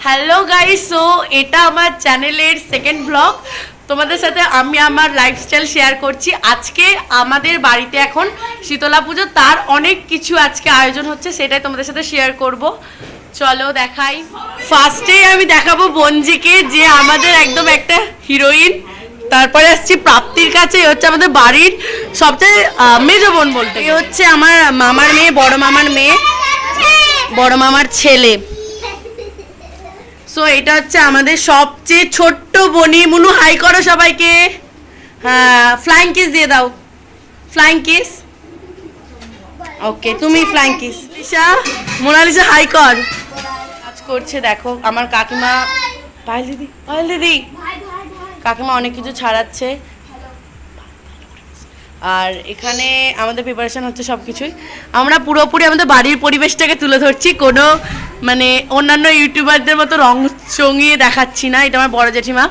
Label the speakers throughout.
Speaker 1: Hello guys, so এটা আমার চ্যানেলের সেকেন্ড ব্লগ। তোমাদের সাথে আমি আমার লাইফস্টাইল শেয়ার করছি। আজকে আমাদের বাড়িতে এখন শীতলা পুজো, তার অনেক কিছু আজকে আয়োজন হচ্ছে, সেটাই তোমাদের সাথে শেয়ার করব। চলো দেখাই। ফার্স্টেই আমি দেখাবো বঞ্জিকে, যে আমাদের একদম একটা হিরোইন। তারপরে আসছি প্রাপ্তির কাছে, হচ্ছে আমাদের বাড়ির সবচেয়ে মেজো বোন বলতে। এই হচ্ছে আমার মামার মেয়ে, বড় মামার মেয়ে, বড় মামার ছেলে। সো এটা হচ্ছে আমাদের সবচেয়ে ছোট্ট বনি। মুনু হাই করো সবাইকে। হ্যাঁ, ফ্লাইং কিস দিয়ে দাও, ফ্লাইং কিস। ওকে, তুমি flying kiss. Lisa, Mona Lisa hi কর। কাজ করছে দেখো আমার কাকিমা। পায়েল দিদি, পায়েল দিদি, কাকিমা অনেক কিছু ছাড়াচ্ছে। আর এখানে আমাদের প্রিপারেশন হচ্ছে সব কিছুই। আমরা পুরোপুরি আমাদের বাড়ির পরিবেশটাকে তুলে ধরছি, কোনো মানে অন্যান্য ইউটিউবারদের মতো রং চঙিয়ে দেখাচ্ছি না। এটা আমার বড় জেঠিমা,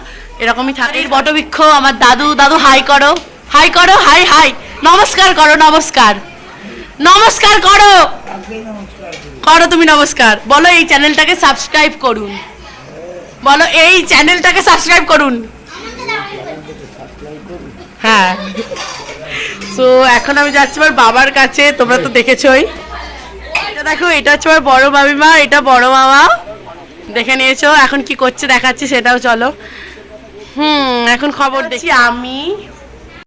Speaker 1: এরকমই থাকে। বটবৃক্ষ, আমার দাদু। দাদু হাই করো, হাই করো, হাই হাই। নমস্কার করো, নমস্কার, নমস্কার করো, করো তুমি নমস্কার। বলো এই চ্যানেলটাকে সাবস্ক্রাইব করুন, বলো এই চ্যানেলটাকে সাবস্ক্রাইব করুন। হ্যাঁ। তো এখন আমি যাচ্ছি আমার বাবার কাছে, তোমরা তো দেখেছোই। এটা দেখো, এটা হচ্ছে আমার বড় মামিমা, এটা বড় মামা, দেখে নিয়েছো। এখন কি করছে দেখাচ্ছি, সেটাও চলো। এখন খবর দেখি। আমি